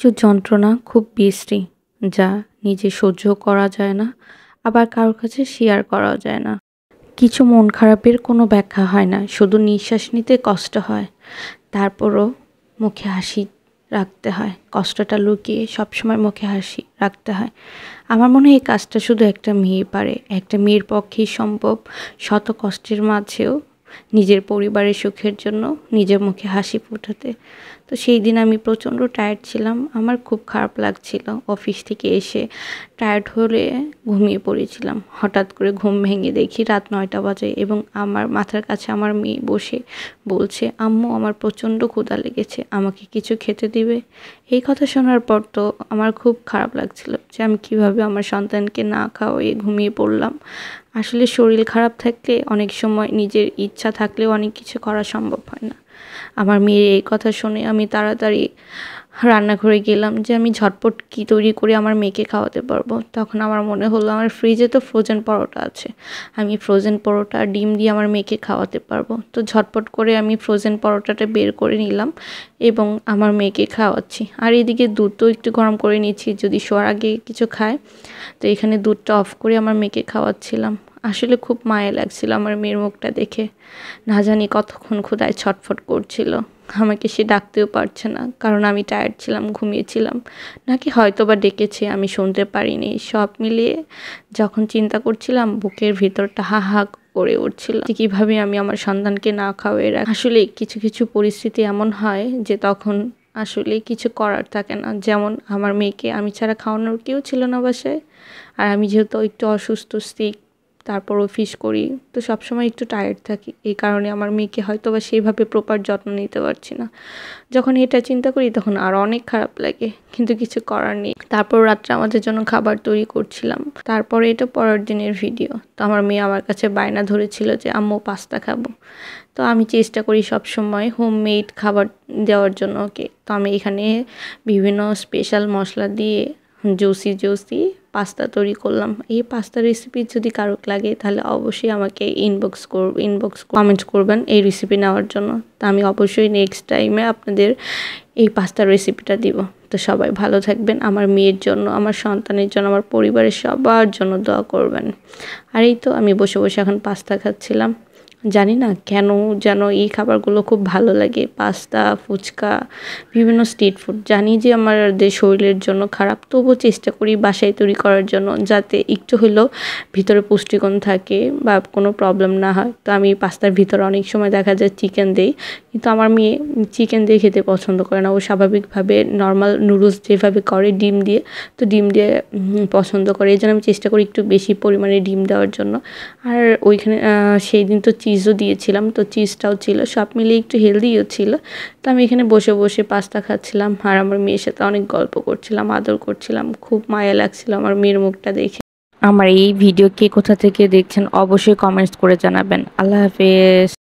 কিছু যন্ত্রণা খুব বিশ্রী, যা নিজে সহ্য করা যায় না, আবার কারোর কাছে শেয়ার করাও যায় না। কিছু মন খারাপের কোনো ব্যাখ্যা হয় না, শুধু নিঃশ্বাস নিতে কষ্ট হয়। তারপরও মুখে হাসি রাখতে হয়, কষ্টটা লুকিয়ে সবসময় মুখে হাসি রাখতে হয়। আমার মনে হয় এই কাজটা শুধু একটা মেয়ে পারে, একটা মেয়ের পক্ষেই সম্ভব শত কষ্টের মাঝেও নিজের পরিবারের সুখের জন্য নিজের মুখে হাসি ফোটাতে। তো সেই দিন আমি প্রচণ্ড টায়ার্ড ছিলাম, আমার খুব খারাপ লাগছিল। অফিস থেকে এসে টায়ার্ড হলে ঘুমিয়ে পড়েছিলাম। হঠাৎ করে ঘুম ভেঙে দেখি রাত 9টা বাজে এবং আমার মাথার কাছে আমার মেয়ে বসে বলছে, আম্মু আমার প্রচণ্ড ক্ষুধা লেগেছে, আমাকে কিছু খেতে দিবে? এই কথা শোনার পর তো আমার খুব খারাপ লাগছিল যে আমি কিভাবে আমার সন্তানকে না খাওয়াইয়ে ঘুমিয়ে পড়লাম। আসলে শরীর খারাপ থাকলে অনেক সময় নিজের ইচ্ছা থাকলেও অনেক কিছু করা সম্ভব হয় না। আমার মেয়ের এই কথা শুনে আমি তাড়াতাড়ি রান্নাঘরে গেলাম যে আমি ঝটপট কী তৈরি করে আমার মেয়েকে খাওয়াতে পারবো। তখন আমার মনে হলো আমার ফ্রিজে তো ফ্রোজেন পরোটা আছে, আমি ফ্রোজেন পরোটা ডিম দিয়ে আমার মেয়েকে খাওয়াতে পারবো। তো ঝটপট করে আমি ফ্রোজেন পরোটাটা বের করে নিলাম এবং আমার মেয়েকে খাওয়াচ্ছি। আর এদিকে দুধও একটু গরম করে নিচ্ছি, যদি শোয়ার আগে কিছু খায়। তো এখানে দুধটা অফ করে আমার মেয়েকে খাওয়াচ্ছিলাম। আসলে খুব মায়া লাগছিল আমার মেয়ের মুখটা দেখে। না জানি কতক্ষণ ক্ষুধায় ছটফট করছিল। আমাকে সে ডাকতেও পারছে না, কারণ আমি টায়ার্ড ছিলাম, ঘুমিয়েছিলাম। নাকি হয়তো বা ডেকেছে, আমি শুনতে পারিনি। সব মিলিয়ে যখন চিন্তা করছিলাম, বুকের ভিতরটা হা হা করে উঠছিল যে কীভাবে আমি আমার সন্তানকে না খাওয়াই রাখি। আসলে কিছু কিছু পরিস্থিতি এমন হয় যে তখন আসলে কিছু করার থাকে না। যেমন আমার মেয়েকে আমি ছাড়া খাওয়ানোর কেউ ছিল না বাসায়। আর আমি যেহেতু একটু অসুস্থ, সিক, তারপর অফিস করি, তো সবসময় একটু টায়ার্ড থাকি। এই কারণে আমার মেয়েকে হয়তো বা সেইভাবে প্রপার যত্ন নিতে পারছি না। যখন এটা চিন্তা করি তখন আরও অনেক খারাপ লাগে, কিন্তু কিছু করার নেই। তারপর রাত্রে আমাদের জন্য খাবার তৈরি করছিলাম। তারপরে এটা পরের দিনের ভিডিও। তো আমার মেয়ে আমার কাছে বায়না ধরেছিল যে আম্মু পাস্তা খাবো। তো আমি চেষ্টা করি সবসময় হোমমেড খাবার দেওয়ার জন্য ওকে। তো আমি এখানে বিভিন্ন স্পেশাল মশলা দিয়ে জুসি পাস্তা তৈরি করলাম। এই পাস্তা রেসিপি যদি কারো লাগে তাহলে অবশ্যই আমাকে ইনবক্স কমেন্ট করবেন এই রেসিপি নেওয়ার জন্য। তো আমি অবশ্যই নেক্সট টাইমে আপনাদের এই পাস্তার রেসিপিটা দিব। তো সবাই ভালো থাকবেন, আমার মেয়ের জন্য, আমার সন্তানের জন্য, আমার পরিবারের সবার জন্য দোয়া করবেন। আর এই তো আমি বসে বসে এখন পাস্তা খাচ্ছিলাম। জানি না কেন যেন এই খাবারগুলো খুব ভালো লাগে, পাস্তা, ফুচকা, বিভিন্ন স্ট্রিট ফুড। জানি যে আমাদের শরীরের জন্য খারাপ, তবুও চেষ্টা করি বাসায় তৈরি করার জন্য, যাতে একটু হলেও ভিতরে পুষ্টিগুণ থাকে বা কোনো প্রবলেম না হয়। তো আমি পাস্তার ভিতরে অনেক সময় দেখা যায় চিকেন দেই, কিন্তু আমার মেয়ে চিকেন দিয়ে খেতে পছন্দ করে না। ও স্বাভাবিকভাবে নর্মাল নুডলস যেভাবে করে ডিম দিয়ে, তো ডিম দিয়ে পছন্দ করে। এই জন্য আমি চেষ্টা করি একটু বেশি পরিমাণে ডিম দেওয়ার জন্য। আর ওইখানে সেই দিন তো চিজও দিয়েছিলাম, তো চিজটাও ছিল, সব মিলিয়ে একটু হেলদিও ছিল। তো আমি এখানে বসে বসে পাস্তা খাচ্ছিলাম আর আমার মেয়ের সাথে অনেক গল্প করছিলাম, আদর করছিলাম। খুব মায়া লাগছিল আমার মেয়ের মুখটা দেখে। আমার এই ভিডিও কে কোথা থেকে দেখছেন অবশ্যই কমেন্টস করে জানাবেন। আল্লাহ হাফেজ।